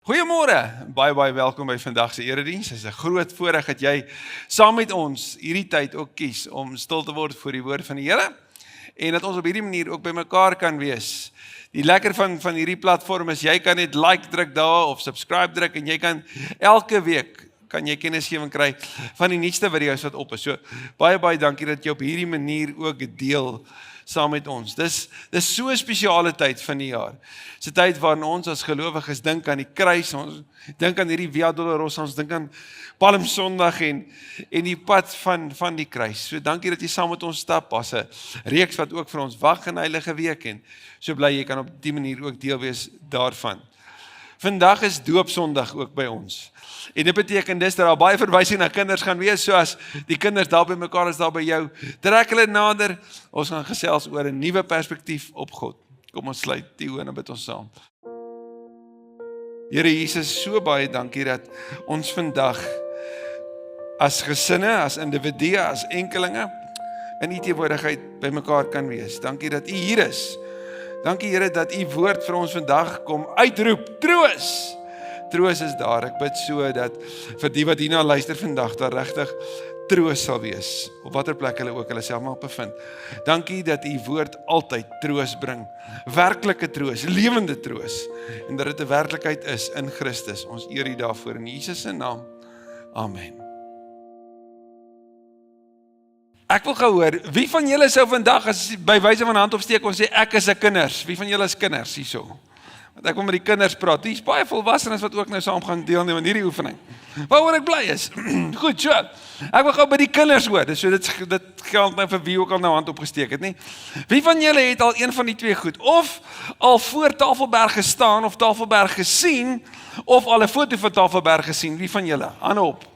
Goeiemôre, baie welkom by vandag se erediens. Dit is 'n groot voorreg dat jy saam met ons hierdie tyd ook kies om stil te word voor die woord van die Here en dat ons op hierdie manier ook by mekaar kan wees. Die lekker van hierdie platform is jy kan net like druk daar of subscribe druk en jy kan elke week kan jy kennisgewing kry van die nuutste video's wat op is. So baie dankie dat jy op hierdie manier ook deel saam met ons. Dis so 'n spesiale tyd van die jaar. Dis 'n tyd waarin ons as gelowiges dink aan die kruis, ons dink aan hierdie Via Dolorosa, ons dink aan Palm Sondag en die pad van die kruis. So dankie dat jy saam met ons stap. As 'n reeks wat ook vir ons wag in Heilige Week en so bly jy kan op die manier ook deel wees daarvan. Vandag is doopsondag ook by ons. En dit beteken dis dat daar baie verwysing na kinders gaan wees, so as die kinders daar by mekaar is daar by jou, trek hulle nader, ons gaan gesels oor 'n nuwe perspektief op God. Kom ons sluit die oë en bid ons saam. Here Jesus, so baie dankie dat ons vandag as gesinne, as individue, as enkelinge in U teenwoordigheid by mekaar kan wees. Dankie dat U hier is. Dankie Here dat U woord vir ons vandag kom uitroep, troos. Troos is daar, ek bid so dat vir die wat hierna luister vandag, daar regtig troos sal wees, op watter plek hulle ook hulle self mag bevind. Dankie dat U woord altyd troos bring, werklike troos, lewende troos, en dat dit 'n werklikheid is in Christus. Ons eer U daarvoor in Jesus se naam. Amen. Ek wil gou hoor, wie van julle sou vandag as by wyse van hand opsteek ons sê ek is 'n kinders? Wie van julle is kinders hierso? Want ek wil met die kinders praat. Hier's baie volwassenes wat ook nou saam gaan deelneem aan hierdie oefening. Waaroor ek bly is. Goed, so. Ek wil gou by die kinders hoor. So dit geld nou vir wie ook al nou hand opgesteek het, nie? Wie van julle het al een van die twee goed? Of al voor Tafelberg gestaan of Tafelberg gesien of al 'n foto van Tafelberg gesien? Wie van julle? Hande op.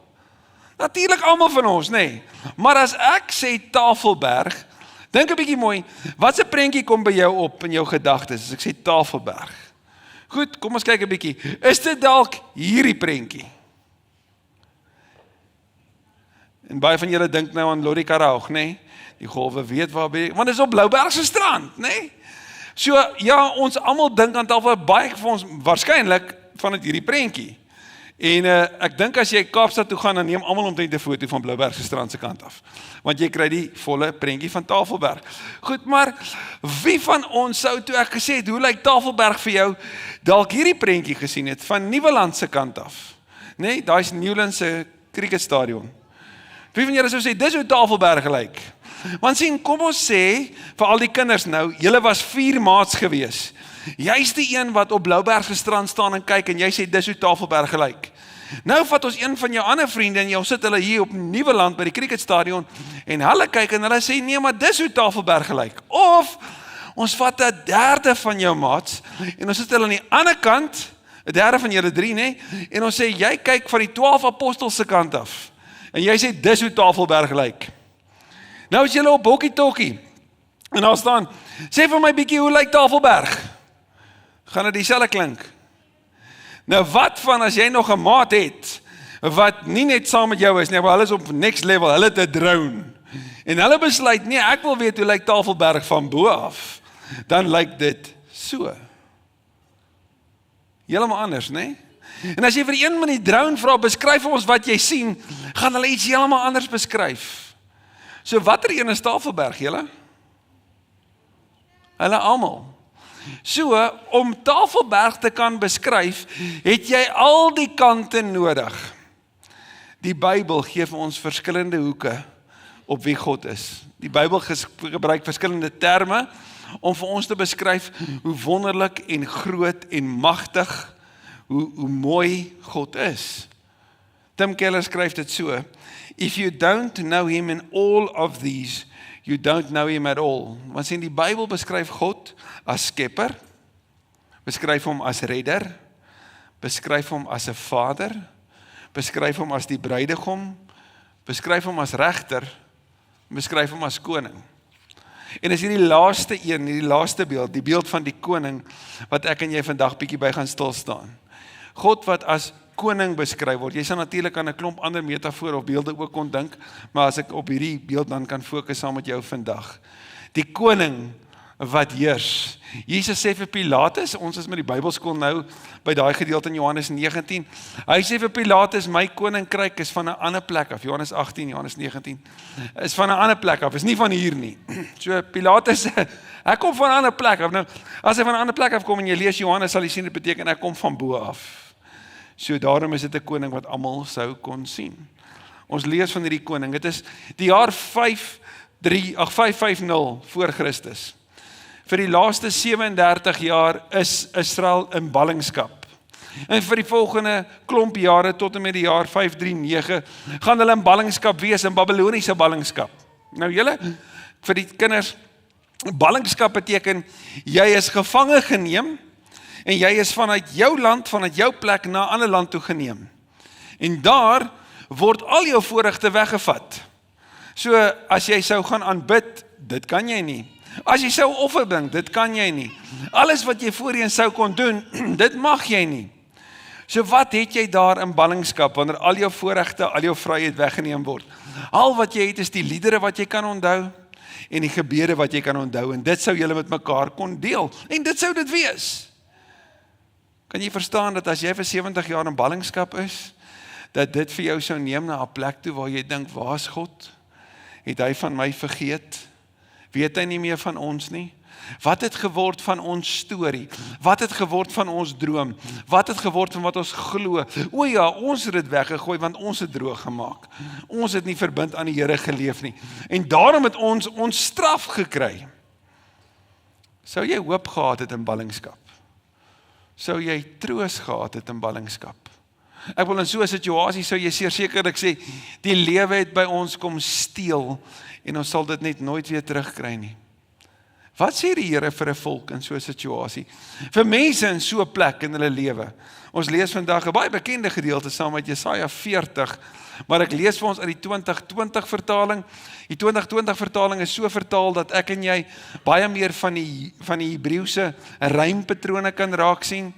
Natuurlik almal van ons, nê. Maar as ek sê Tafelberg, dink 'n bietjie mooi, wat se prentjie kom by jou op in jou gedagtes as ek sê Tafelberg? Goed, kom ons kyk 'n bietjie. Is dit dalk hierdie prentjie? En baie van julle dink nou aan Lori Karaug, nê? Die golwe weet waar by, want dit is op Blouberg se strand, nê? So ja, ons almal dink aan Tafelberg, baie van ons waarskynlik van dit hierdie prentjie. En ek dink as jy Kaapstad toe gaan, dan neem almal omtrent 'n foto van Blouberg se strand se kant af. Want jy kry die volle prentjie van Tafelberg. Goed, maar wie van ons sou toe ek gesê het, hoe lyk Tafelberg vir jou, dalk hierdie prentjie gesien het van Nieuweland se kant af? Nee, daai is Nieuweland se cricketstadion. Wie van julle sou sê dis hoe Tafelberg lyk? Want sien, kom ons sê vir al die kinders nou, julle was 4 maats gewees. Jy's die een wat op Blouberg se strand staan en kyk en jy sê dis hoe Tafelberg gelyk. Nou vat ons een van jou ander vriende en jy sit hulle hier op Nieuweland by die cricketstadion en hulle kyk en hulle sê nee, maar dis hoe Tafelberg gelyk. Of ons vat 'n derde van jou maats en ons sit hulle aan die ander kant, 'n derde van julle 3, nê? En ons sê jy kyk van die 12 apostels se kant af. En jy sê dis hoe Tafelberg gelyk. Nou is julle op Bokkie-Tokkie. En daar staan, sê vir my bietjie hoe lyk Tafelberg? Gaan dit dieselfde klink? Nou wat van as jy nog 'n maat het wat nie net saam met jou is nie, maar hulle is op next level, hulle het 'n drone. En hulle besluit, nee, ek wil weet hoe lyk Tafelberg van bo af. Dan lyk dit so. Heeltemal anders, né? En as jy vir een met die drone vra, beskryf vir ons wat jy sien, gaan hulle iets heeltemal anders beskryf. So watter een is Tafelberg, julle? Hulle almal. So, om Tafelberg te kan beskryf, het jy al die kante nodig. Die Bybel gee vir ons verskillende hoeke op wie God is. Die Bybel gebruik verskillende terme om vir ons te beskryf hoe wonderlik en groot en magtig, hoe mooi God is. Tim Keller skryf dit so, if you don't know him in all of these, you don't know him at all. Want sien, die Bybel beskryf God as skepper, beskryf hom as redder, beskryf hom as 'n vader, beskryf hom as die bruidegom, beskryf hom as regter, beskryf hom as koning. En is hierdie laaste een, hierdie laaste beeld, die beeld van die koning, wat ek en jy vandag bietjie by gaan stil staan. God wat as koning beskryf word. Jy sal natuurlik aan 'n klomp ander metafore of beelde ook kon dink, maar as ek op hierdie beeld dan kan fokus saam met jou vandag. Die koning wat heers. Jesus sê vir Pilatus, ons is met die Bybelskool nou by daai gedeelte in Johannes 19. Hy sê vir Pilatus, my koninkryk is van 'n ander plek af. Johannes 18, Johannes 19. Is van 'n ander plek af, is nie van hier nie. So Pilatus, hy kom van 'n ander plek af. Nou, as hy van 'n ander plek af kom en jy lees Johannes, sal jy sien dit beteken hy kom van bo af. So daarom is dit 'n koning wat almal sou kon sien. Ons lees van hierdie koning. Dit is die jaar 550 voor Christus. Vir die laaste 37 jaar is Israel in ballingskap. En vir die volgende klomp jare tot en met die jaar 539 gaan hulle in ballingskap wees, in Babyloniese ballingskap. Nou julle, vir die kinders, ballingskap beteken jy is gevange geneem en jy is vanuit jou land, vanuit jou plek na 'n ander land toe geneem. En daar word al jou voorregte weggevat. So as jy sou gaan aanbid, dit kan jy nie. As jy sou offer bring, dit kan jy nie. Alles wat jy voorheen sou kon doen, dit mag jy nie. So wat het jy daar in ballingskap, wanneer al jou voorregte, al jou vryheid weggeneem word? Al wat jy het is die liedere wat jy kan onthou, en die gebede wat jy kan onthou, en dit sou julle met mekaar kon deel, en dit sou dit wees. Kan jy verstaan dat as jy vir 70 jaar in ballingskap is, dat dit vir jou sou neem na 'n plek toe waar jy dink, waar is God? Het hy van my vergeet? Weet hy nie meer van ons nie? Wat het geword van ons storie? Wat het geword van ons droom? Wat het geword van wat ons glo? O ja, ons het dit weggegooi want ons het droog gemaak. Ons het nie verbind aan die Here geleef nie. En daarom het ons straf gekry. Sou jy hoop gehad het in ballingskap? Sou jy troos gehad het in ballingskap? Ek wil in so 'n situasie sou jy sekerlik sê, die lewe het by ons kom steel en ons sal dit net nooit weer terugkry nie. Wat sê die Here vir 'n volk in so 'n situasie? Vir mense in so 'n plek in hulle lewe. Ons lees vandag 'n baie bekende gedeelte saam met Jesaja 40, maar ek lees vir ons uit die 2020 vertaling. Die 2020 vertaling is so vertaal dat ek en jy baie meer van die Hebreëse rympatrone kan raak sien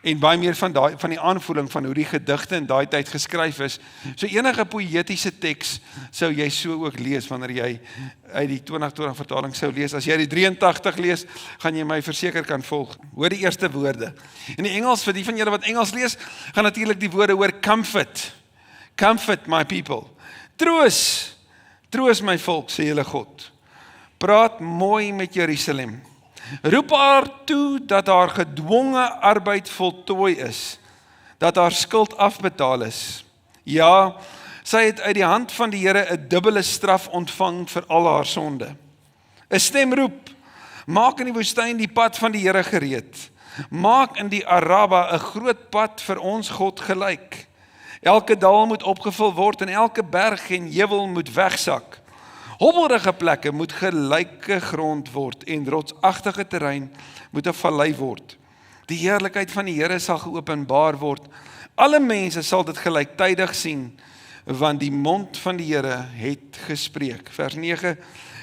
en baie meer van die aanvoeling van hoe die gedigte in daai tyd geskryf is. So enige poëtiese teks sou jy so ook lees wanneer jy uit die 2020 vertaling sou lees. As jy die 83 lees, gaan jy my verseker kan volg. Hoor die eerste woorde. In die Engels, vir die van julle wat Engels lees, gaan natuurlik die woorde hoor comfort. Comfort my people. Troos. Troos my volk, sê julle God. Praat mooi met Jerusalem. Roep haar toe dat haar gedwonge arbeid voltooi is, dat haar skuld afbetaal is. Ja, sy het uit die hand van die Here 'n dubbele straf ontvang vir al haar sonde. 'n Stem roep, maak in die woestyn die pad van die Here gereed. Maak in die Araba 'n groot pad vir ons God gelyk. Elke dal moet opgevul word en elke berg en heuwel moet wegsak. Hobbelrige plekke moet gelyke grond word en rotsagtige terrein moet 'n vallei word. Die heerlikheid van die Here sal geopenbaar word. Alle mense sal dit gelyktydig sien, want die mond van die Here het gespreek. Vers 9.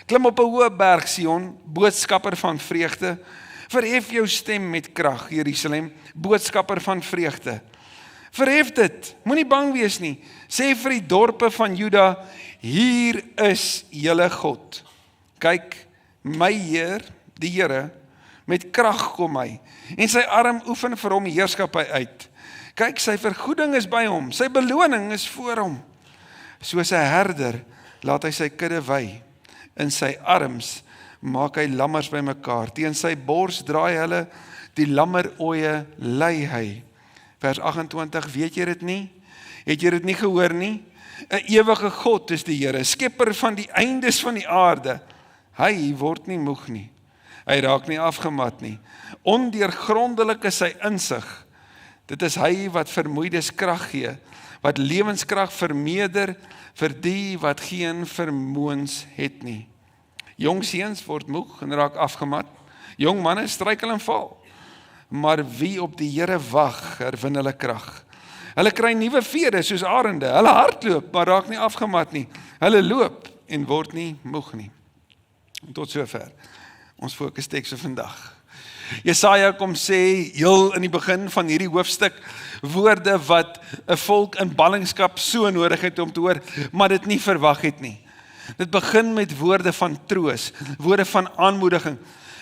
Klim op 'n hoë berg, Sion, boodskapper van vreugde. Verhef jou stem met krag, Jerusalem, boodskapper van vreugde. Verhef dit, moenie bang wees nie. Sê vir die dorpe van Juda, hier is julle God. Kyk, my Heer, die Here, met krag kom hy, en sy arm oefen vir hom heerskappy uit. Kyk, sy vergoeding is by hom, sy beloning is voor hom. Soos 'n herder laat hy sy kudde wy. In sy arms maak hy lammers bymekaar. Teen sy bors draai hulle, die lammeroeie lei hy. Vers 28, weet jy dit nie? Het jy dit nie gehoor nie? 'n Ewige God is die Here, skepper van die eindes van die aarde. Hy word nie moeg nie. Hy raak nie afgemat nie. Ondeurgrondelik is sy insig. Dit is hy wat vermoeides krag gee, wat lewenskrag vermeerder vir die wat geen vermoëns het nie. Jong seuns word moeg en raak afgemat. Jong manne struikel en val. Maar wie op die Here wag, herwin hulle krag. Hulle kry nuwe vere soos arende. Hulle hardloop, maar raak nie afgemat nie. Hulle loop en word nie moeg nie. Tot sover. Ons fokusteks vir vandag. Jesaja kom sê heel in die begin van hierdie hoofstuk woorde wat 'n volk in ballingskap so nodig het om te hoor, maar dit nie verwag het nie. Dit begin met woorde van troos, woorde van aanmoediging.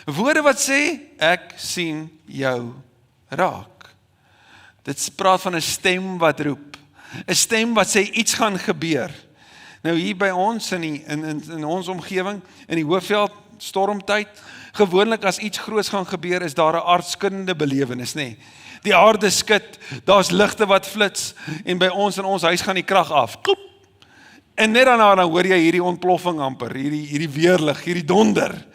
Woorde wat sê, ek sien jou raak. Dit praat van 'n stem wat roep. 'n Stem wat sê iets gaan gebeur. Nou hier by ons in ons omgewing, in die Hoofveld, stormtyd, gewoonlik as iets groots gaan gebeur, is daar 'n aardskuddende belewenis, nê. Die aarde skud, daar's ligte wat flits, en by ons in ons huis gaan die krag af. Kloep! En net daarna dan hoor jy hierdie ontploffing amper, hierdie weerlig, hierdie donder.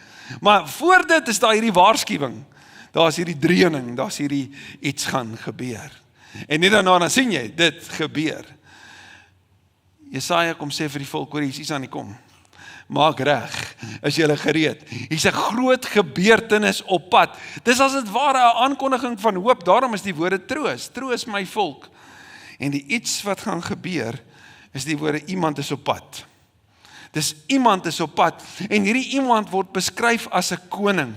Maar voor dit is daar hierdie waarskuwing. Daar's hierdie dreuning, daar's hierdie iets gaan gebeur. En net daarna dan sien jy, dit gebeur. Jesaja kom sê vir die volk, hoor, hier is iets aan die kom. Maak reg, is julle gereed. Hier's 'n groot gebeurtenis op pad. Dis as dit ware 'n aankondiging van hoop, daarom is die woorde troos. Troos my volk. En die iets wat gaan gebeur, is die woorde iemand is op pad. Dis iemand is op pad. En hierdie iemand word beskryf as 'n koning.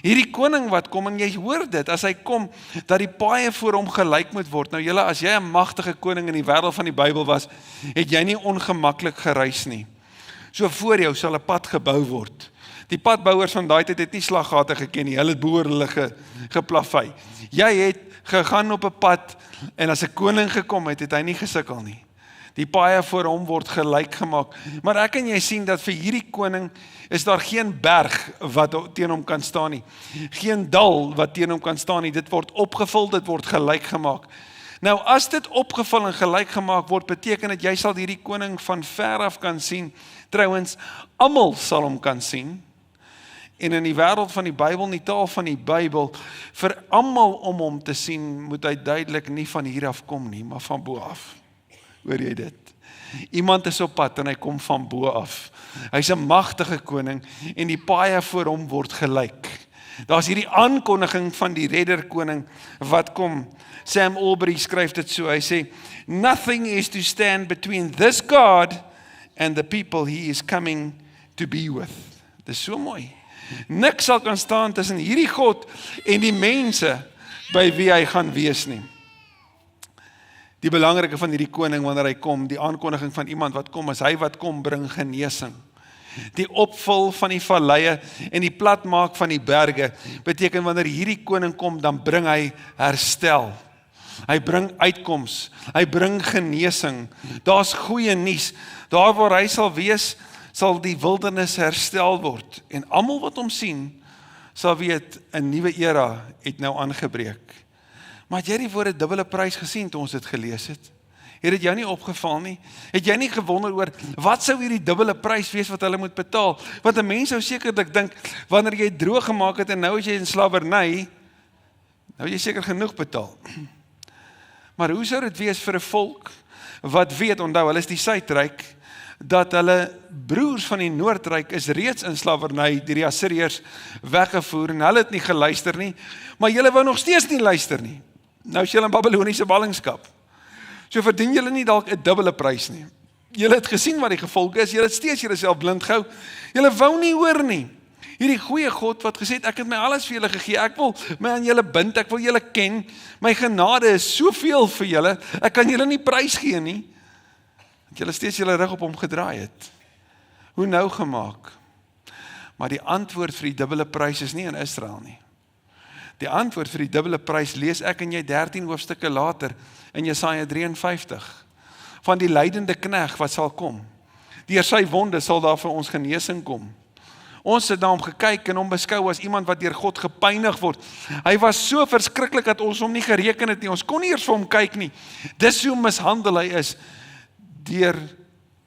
Hierdie koning wat kom, en jy hoor dit, as hy kom, dat die paaie voor hom gelyk moet word. Nou julle, as jy 'n magtige koning in die wêreld van die Bybel was, het jy nie ongemaklik gereis nie. So voor jou sal 'n pad gebou word. Die padbouers van daai tyd het nie slaggate geken nie, hulle het boor hulle geplavei. Jy het gegaan op 'n pad, en as 'n koning gekom het hy nie gesukkel nie. Die paaie voor hom word gelyk gemaak. Maar ek en jy sien dat vir hierdie koning is daar geen berg wat teen hom kan staan nie. Geen dal wat teen hom kan staan nie. Dit word opgevul, dit word gelyk gemaak. Nou as dit opgevul en gelyk gemaak word, beteken dit jy sal hierdie koning van ver af kan sien. Trouwens, almal sal hom kan sien. En in die wêreld van die Bybel, in die taal van die Bybel, vir almal om hom te sien, moet hy duidelik nie van hier af kom nie, maar van bo af. Hoor jy dit? Iemand is op pad en hy kom van bo af. Hy's 'n magtige koning en die paaie voor hom word gelyk. Daar's hierdie aankondiging van die redderkoning wat kom. Sam Albury skryf dit so, hy sê, nothing is to stand between this God and the people he is coming to be with. Dit is so mooi. Niks sal kan staan tussen hierdie God en die mense by wie hy gaan wees nie. Die belangrike van hierdie koning wanneer hy kom, die aankondiging van iemand wat kom, is hy wat kom bring genesing. Die opvul van die valleie en die platmaak van die berge, beteken wanneer hierdie koning kom, dan bring hy herstel. Hy bring uitkoms, hy bring genesing, daar's goeie nuus, daar waar hy sal wees, sal die wildernis herstel word, en almal wat hom sien, sal weet, 'n nuwe era het nou aangebreek. Maar het jy die woorde dubbele prys gesien toe ons dit gelees het? Het dit jou nie opgeval nie? Het jy nie gewonder oor, wat sou hierdie dubbele prys wees wat hulle moet betaal? Want 'n mens sou sekerlik dink, wanneer jy droog gemaak het en nou is jy in slawerny, nou jy seker genoeg betaal. Maar hoe sou dit wees vir 'n volk, wat weet, onthou, hulle is die Suidryk, dat hulle broers van die Noordryk is reeds in slawerny deur die Assiriërs weggevoer, en hulle het nie geluister nie, maar julle wou nog steeds nie luister nie. Nou is julle in Babyloniese ballingskap. So verdien julle nie dalk 'n dubbele prys nie. Julle het gesien wat die gevolge is, julle het steeds julleself blind gehou, julle wou nie hoor nie. Hierdie goeie God wat gesê het, ek het my alles vir julle gegee, ek wil my aan julle bind, ek wil julle ken, my genade is soveel vir julle, ek kan julle nie prys gee nie, dat julle steeds julle rug op hom gedraai het. Hoe nou gemaak? Maar die antwoord vir die dubbele prys is nie in Israel nie. Die antwoord vir die dubbele prys lees ek en jy 13 hoofstukke later in Jesaja 53 van die lydende knegg wat sal kom. Deur sy wonde sal daar vir ons genesing kom. Ons het na hom gekyk en hom beskou as iemand wat deur God gepynig word. Hy was so verskriklik dat ons hom nie gereken het nie. Ons kon nie eers vir hom kyk nie. Dis hoe mishandel hy is. Deur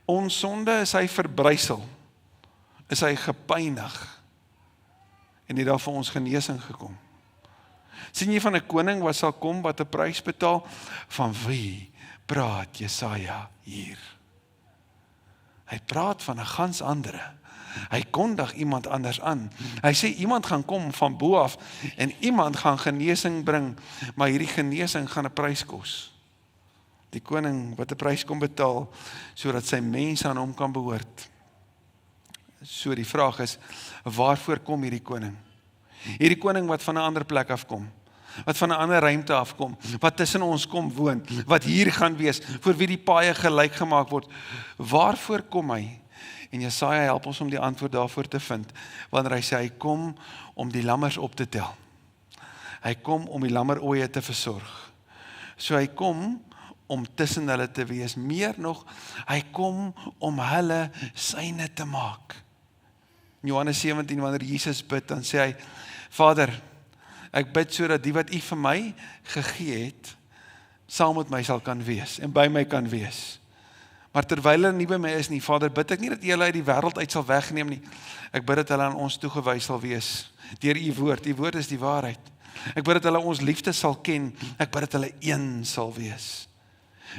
ons sonde is hy verbrysel. Is hy gepynig. En het daar vir ons genesing gekom. Sien jy van 'n koning wat sal kom, wat 'n prys betaal? Van wie praat Jesaja hier? Hy praat van 'n gans andere. Hy kondig iemand anders aan. Hy sê iemand gaan kom van bo af en iemand gaan genesing bring, maar hierdie genesing gaan 'n prys kos. Die koning wat 'n prys kom betaal, sodat sy mense aan hom kan behoort. So die vraag is, waarvoor kom hierdie koning? Hierdie koning wat van 'n ander plek afkom, wat van 'n ander ruimte afkom, wat tussen ons kom woon, wat hier gaan wees, voor wie die paaie gelyk gemaak word. Waarvoor kom hy? En Jesaja help ons om die antwoord daarvoor te vind, wanneer hy sê, hy kom om die lammers op te tel. Hy kom om die lammeroeie te versorg. So hy kom om tussen hulle te wees, meer nog, hy kom om hulle syne te maak. In Johannes 17, wanneer Jesus bid, dan sê hy, Vader, ek bid sodat die wat U vir my gegee het, saam met my sal kan wees, en by my kan wees. Maar terwyl hulle nie by my is nie, Vader, bid ek nie dat U hulle uit die wêreld uit sal wegneem nie. Ek bid dat hulle aan ons toegewys sal wees, deur U woord. U woord is die waarheid. Ek bid dat hulle ons liefde sal ken, ek bid dat hulle een sal wees.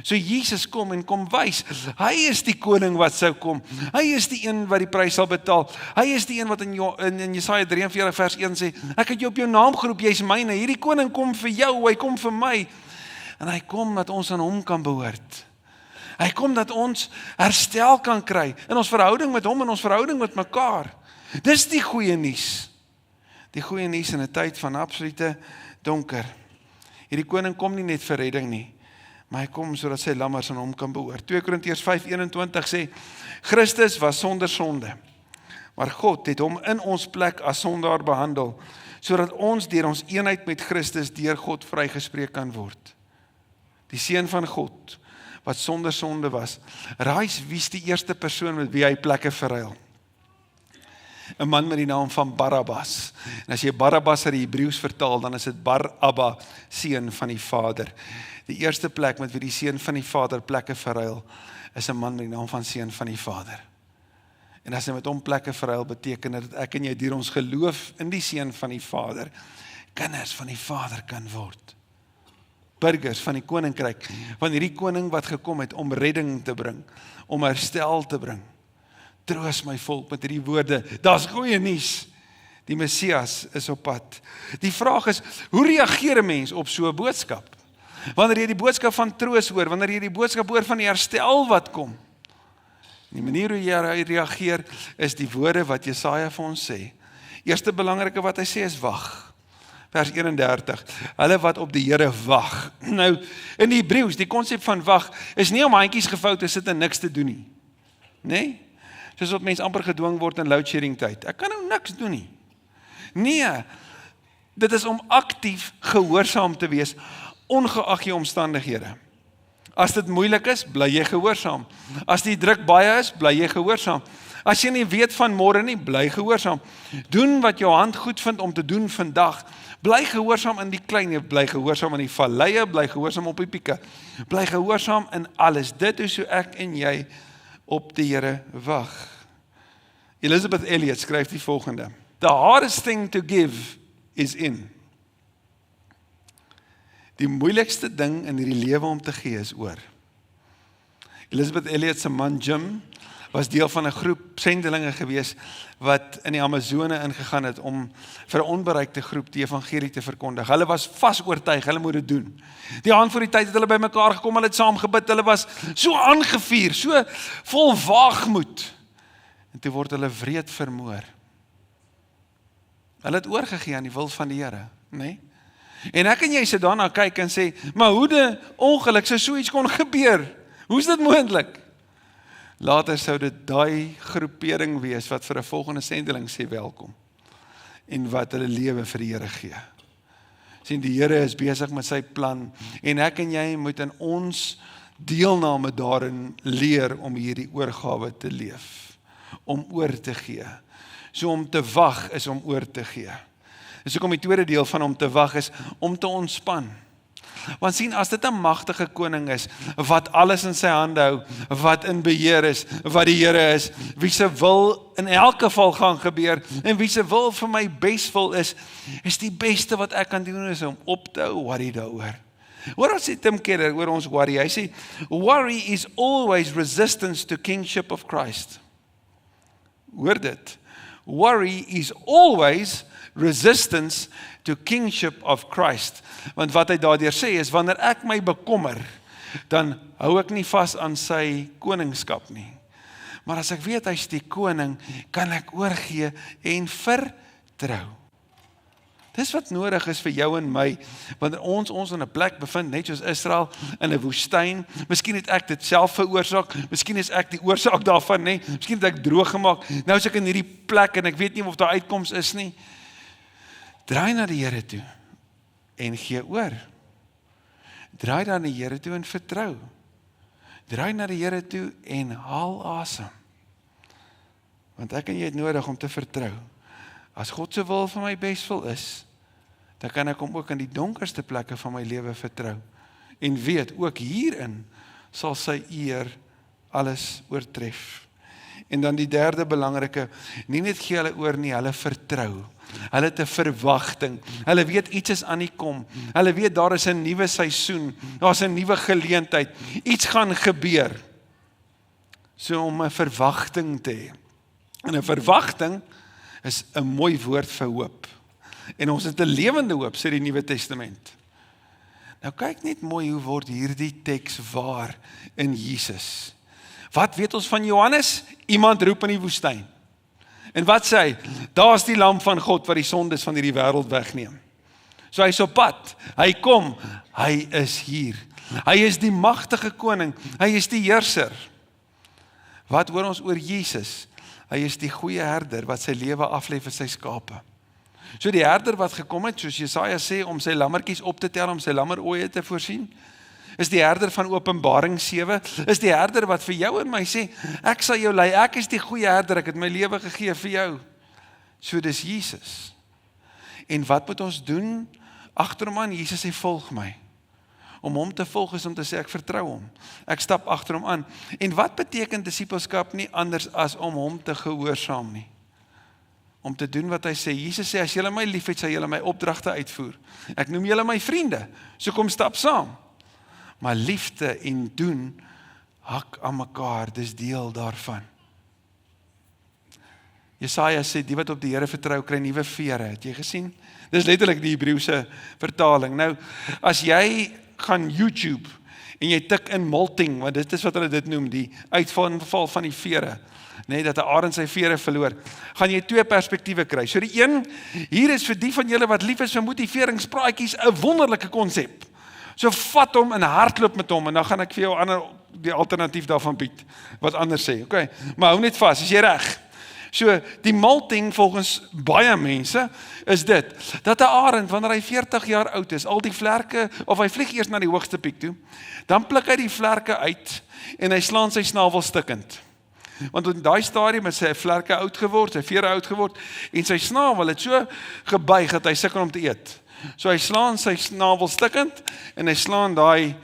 So Jesus kom en kom wys, hy is die koning wat sou kom, hy is die een wat die prys sal betaal, hy is die een wat in Jesaja 43 vers 1 sê, ek het jou op jou naam geroep, jy is myne, hierdie koning kom vir jou, hy kom vir my, en hy kom dat ons aan hom kan behoort. Hy kom dat ons herstel kan kry, in ons verhouding met hom, en ons verhouding met mekaar. Dis die goeie nuus. Die goeie nuus in 'n tyd van absolute donker. Hierdie koning kom nie net vir redding nie, maar hy kom sodat sy lammers aan hom kan behoort. 2 Korintiërs 5:21 sê, Christus was sonder sonde, maar God het hom in ons plek as sondaar behandel, sodat ons deur ons eenheid met Christus deur God vrygespreek kan word. Die seun van God, wat sonder sonde was, raai wie's die eerste persoon met wie hy plekke verruil? 'n man met die naam van Barabbas. En as jy Barabbas uit die Hebreëus vertaal, dan is dit Bar-Abba, seun van die Vader. Die eerste plek met wie die seun van die Vader plekke verruil, is 'n man met die naam van seun van die Vader. En as hy met hom plekke verruil, beteken dit dat ek en jy deur ons geloof in die seun van die Vader, kinders van die Vader kan word. Burgers van die koninkryk, van hierdie koning wat gekom het om redding te bring, om herstel te bring. Troos my volk met hierdie woorde, daar's goeie nuus. Die Messias is op pad. Die vraag is, hoe reageer 'n mens op so 'n boodskap? Wanneer jy die boodskap van troos hoor, wanneer jy die boodskap hoor van die herstel wat kom. Die manier hoe jy reageer is die woorde wat Jesaja vir ons sê. Eerste belangrike wat hy sê is wag. Vers 31, hulle wat op die Here wag. Nou, in die Hebreëus, die konsep van wag, is nie om handjies gevou te sit en niks te doen nie. Nee? Soos wat mens amper gedwing word in load-shedding tyd. Ek kan nou niks doen nie. Nee, dit is om aktief gehoorsaam te wees, ongeag jou omstandighede. As dit moeilik is, bly jy gehoorsaam. As die druk baie is, bly jy gehoorsaam. As jy nie weet van môre nie, bly gehoorsaam. Doen wat jou hand goed vind om te doen vandag. Bly gehoorsaam in die klein, bly gehoorsaam in die valleie, bly gehoorsaam op die pieke. Bly gehoorsaam in alles. Dit is hoe ek en jy op die Here wag. Elizabeth Elliot skryf die volgende: The hardest thing to give is in. Die moeilikste ding in hierdie lewe om te gee is oor. Elizabeth Elliot se man Jim was deel van 'n groep sendelinge gewees wat in die Amazone ingegaan het om vir 'n onbereikte groep die evangelie te verkondig. Hulle was vas oortuig, hulle moet dit doen. Die aand voor die tyd het hulle bymekaar gekom, hulle het saam gebid, hulle was so aangevuur, so vol waagmoed. En toe word hulle wreed vermoor. Hulle het oorgegee aan die wil van die Here, né? En ek en jy sit daarna kyk en sê, maar hoe die ongeluk sou so iets kon gebeur? Hoe is dit moontlik? Later sou dit daai groepering wees wat vir 'n volgende sendeling sê welkom en wat hulle lewe vir die Here gee. Sien, die Here is besig met sy plan en ek en jy moet in ons deelname daarin leer om hierdie oorgawe te leef, om oor te gee. So om te wag is om oor te gee. En so kom die tweede deel van om te wag is om te ontspan. Want sien, as dit 'n magtige koning is, wat alles in sy hande hou, wat in beheer is, wat die Here is, wie se wil in elke geval gaan gebeur, en wie se wil vir my beswil is die beste wat ek kan doen is om op te hou worry daaroor. Hoor wat sê Tim Keller oor ons worry? Hy sê, worry is always resistance to kingship of Christ. Hoor dit. Worry is always resistance to kingship of Christ. Want wat hy daardeur sê is, wanneer ek my bekommer, dan hou ek nie vas aan sy koningskap nie. Maar as ek weet hy's die koning, kan ek oorgee en vertrou. Dis wat nodig is vir jou en my, wanneer ons in 'n plek bevind, net soos Israel, in 'n woestyn. Miskien het ek dit self veroorsaak, miskien is ek die oorsaak daarvan, nee. Miskien het ek droog gemaak. Nou is ek in hierdie plek en ek weet nie of daar uitkoms is nie. Draai na die Here toe en gee oor. Draai na die Here toe en vertrou. Draai na die Here toe en haal asem. Want ek en jy het nodig om te vertrou. As God se wil vir my beswil is, dan kan ek hom ook in die donkerste plekke van my lewe vertrou. En weet, ook hierin sal sy eer alles oortref. En dan die derde belangrike, nie net gee hulle oor nie, hulle vertrou. Hulle het 'n verwagting. Hulle weet iets is aan die kom. Hulle weet daar is 'n nuwe seisoen. Daar is 'n nuwe geleentheid. Iets gaan gebeur. So om 'n verwagting te hê. En 'n verwagting is 'n mooi woord vir hoop. En ons het 'n lewende hoop, sê die Nuwe Testament. Nou kyk net mooi hoe word hierdie teks waar in Jesus. Wat weet ons van Johannes? Iemand roep in die woestyn. En wat sê hy? Daar's die lam van God wat die sondes van hierdie wêreld wegneem. So hy is op pad. Hy kom. Hy is hier. Hy is die magtige koning. Hy is die heerser. Wat hoor ons oor Jesus? Hy is die goeie herder wat sy lewe aflê vir sy skape. So die herder wat gekom het, soos Jesaja sê, om sy lammertjies op te tel, om sy lammeroë te voorsien, is die herder van Openbaring 7, is die herder wat vir jou en my sê, ek sal jou lei, ek is die goeie herder, ek het my lewe gegee vir jou. So dis Jesus. En wat moet ons doen? Agter hom aan, Jesus sê, volg my. Om hom te volg is om te sê, ek vertrou hom. Ek stap agter hom aan. En wat beteken disipelskap nie anders as om hom te gehoorsaam nie? Om te doen wat hy sê. Jesus sê, as julle my liefhet, sal julle my opdragte uitvoer. Ek noem julle my vriende, so kom stap saam. Maar liefde en doen, hak aan mekaar, dis deel daarvan. Jesaja sê, die wat op die Here vertrou, kry nuwe vere, het jy gesien? Dis letterlik die Hebreëse vertaling. Nou, as jy gaan YouTube, en jy tik in molting, want dit is wat hulle dit noem, die uitval van die vere, nee, dat 'n arend sy vere verloor, gaan jy twee perspektiewe kry. So die een, hier is vir die van julle wat lief is vir motiveringspraatjies, 'n wonderlike konsep. So vat hom en hardloop met hom, en dan gaan ek vir jou die alternatief daarvan bied, wat anders sê, okay? Maar hou net vas, is jy reg? So, die molting volgens baie mense is dit, dat 'n arend, wanneer hy 40 jaar oud is, al die vlerke, of hy vlieg eers na die hoogste piek toe, dan pluk hy die vlerke uit, en hy slaan sy snavel stikkend. Want in daai stadium het sy vlerke oud geword, sy vere oud geword, en sy snavel het so gebuig, dat hy sukkel om te eet. So hy slaan sy snavel stikkend, en hy slaan daai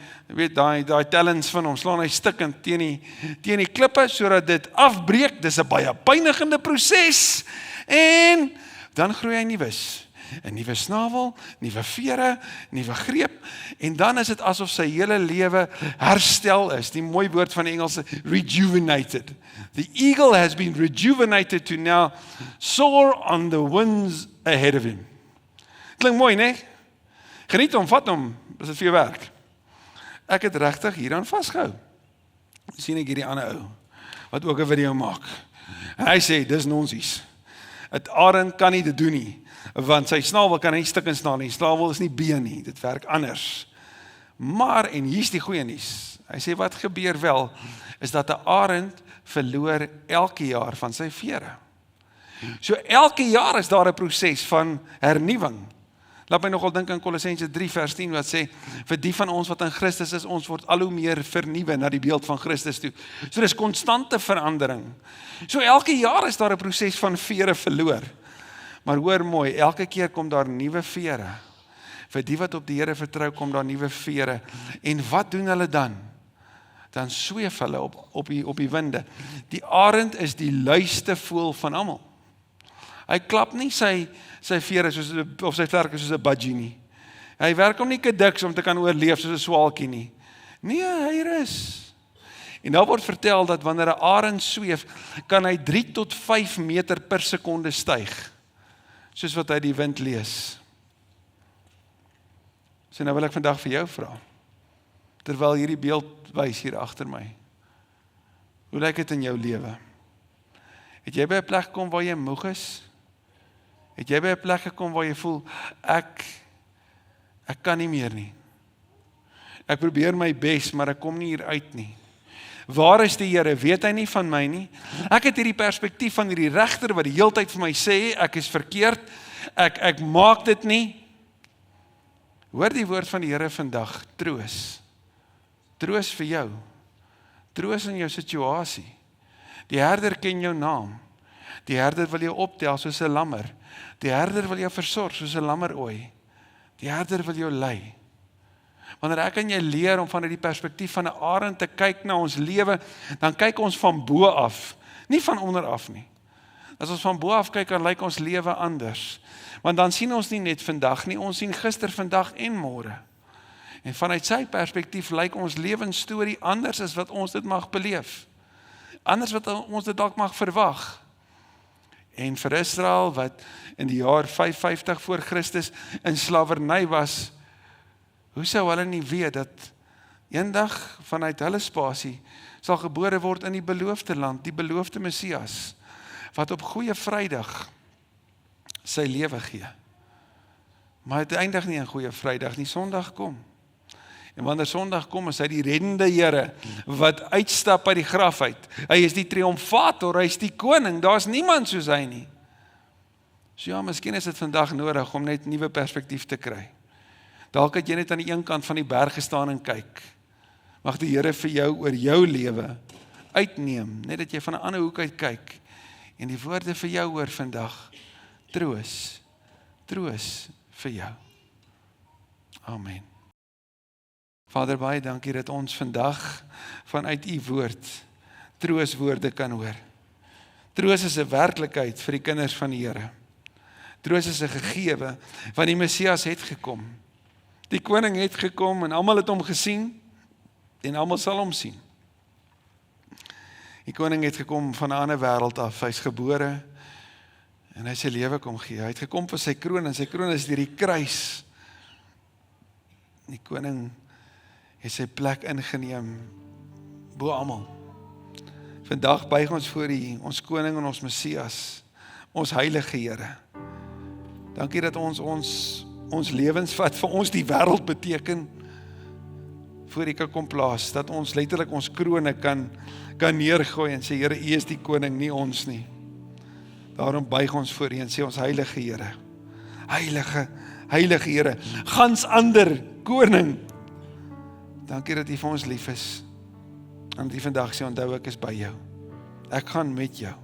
talons van hom, slaan hy stikkend teen die klippe, sodat dit afbreek. Dis 'n baie pynigende proses, en dan groei hy nuus. 'n Nuwe snavel, nuwe vere, nuwe greep, en dan is dit asof sy hele lewe herstel is. Die mooi woord van die Engelse, rejuvenated. The eagle has been rejuvenated to now soar on the winds ahead of him. Klink mooi, né? Geniet hom, vat hom, as dit vir jou werk. Ek het regtig hieraan vasgehou. Sien ek hierdie ander ou, wat ook 'n video maak. En hy sê, dis nonsies. 'n Arend kan nie dit doen nie, want sy snavel kan nie stik en staan nie. Snavel is nie been nie, dit werk anders. Maar, en hier's die goeie nuus, hy sê wat gebeur wel, is dat 'n arend verloor elke jaar van sy vere. So elke jaar is daar 'n proses van hernuwing. Laat my nogal dink aan Kolossense 3 vers 10 wat sê, vir die van ons wat in Christus is, ons word al hoe meer vernuwe na die beeld van Christus toe. So dis konstante verandering. So elke jaar is daar 'n proses van vere verloor. Maar hoor mooi, elke keer kom daar nuwe vere. Vir die wat op die Here vertrou, kom daar nuwe vere. En wat doen hulle dan? Dan sweef hulle op die winde. Die arend is die luiste voël van almal. Hy klap nie sy vere of sy vlerke soos 'n budgie nie. Hy werk hom nie kediks om te kan oorleef soos 'n swaalkie nie. Nee, hy rus. En daar word vertel dat wanneer 'n arend sweef, kan hy 3 tot 5 meter per sekonde styg, soos wat hy die wind lees. So nou wil ek vandag vir jou vra, terwyl hierdie beeld wys hier agter my, hoe lyk dit in jou lewe? Het jy by 'n plek gekom waar jy moeg is? Het jy by 'n plek gekom waar jy voel, ek kan nie meer nie. Ek probeer my bes, maar ek kom nie hier uit nie. Waar is die Here? Weet hy nie van my nie? Ek het hierdie perspektief van hierdie regter wat die heeltyd vir my sê, ek is verkeerd, ek maak dit nie. Hoor die woord van die Here vandag, troos. Troos vir jou. Troos in jou situasie. Die herder ken jou naam. Die herder wil jou optel soos 'n lammer. Die herder wil jou versorg soos 'n lammerooi. Die herder wil jou lei. Wanneer ek en jy leer om vanuit die perspektief van 'n arend te kyk na ons lewe, dan kyk ons van bo af, nie van onder af nie. As ons van bo af kyk, dan lyk ons lewe anders. Want dan sien ons nie net vandag nie, ons sien gister, vandag en môre. En vanuit sy perspektief lyk ons lewensstorie anders as wat ons dit mag beleef. Anders wat ons dit dalk mag verwag. En vir Israel wat in die jaar 550 voor Christus in slawerny was, hoe sou hulle nie weet dat eendag vanuit hulle spasie sal gebore word in die beloofde land, die beloofde Messias, wat op Goeie Vrydag sy lewe gee. Maar het eindig nie in Goeie Vrydag nie, Sondag kom. En wanneer Sondag kom, is hy die reddende Here wat uitstap uit die graf uit. Hy is die triomfator, hy is die koning, daar is niemand soos hy nie. So ja, miskien is dit vandag nodig om net nuwe perspektief te kry. Dalk het jy net aan die een kant van die berg gestaan en kyk. Mag die Here vir jou oor jou lewe uitneem, net dat jy van 'n ander hoek uit kyk. En die woorde vir jou hoor vandag, troos, troos vir jou. Amen. Vader, baie dankie dat ons vandag vanuit u woord trooswoorde kan hoor. Troos is 'n werklikheid vir die kinders van die Here. Troos is 'n gegewe, want die Messias het gekom. Die koning het gekom en almal het hom gesien en almal sal hom sien. Die koning het gekom van 'n ander wêreld af, hy's gebore en hy sy lewe kom gee. Hy het gekom vir sy kroon en sy kroon is deur die kruis. Die koning het sy plek ingeneem bo almal. Vandag buig ons voor U, ons koning en ons Messias, ons heilige Here. Dankie dat ons lewens wat vir ons die wêreld beteken, voor U kan kom plaas, dat ons letterlik ons krone kan neergooi en sê, Here, U is die koning, nie ons nie. Daarom buig ons voor U en sê ons heilige Here, heilige Here, gans ander koning. Dankie dat U vir ons lief is. En dat U vandag sê, onthou ek is by jou. Ek gaan met jou.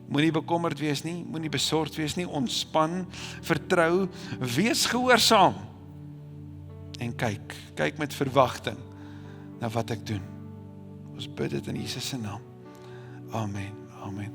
Moenie bekommerd wees nie, moenie besorgd wees nie, ontspan, vertrou, wees gehoorsaam. En kyk met verwagting na wat ek doen. Ons bid dit in Jesus se naam. Amen, amen.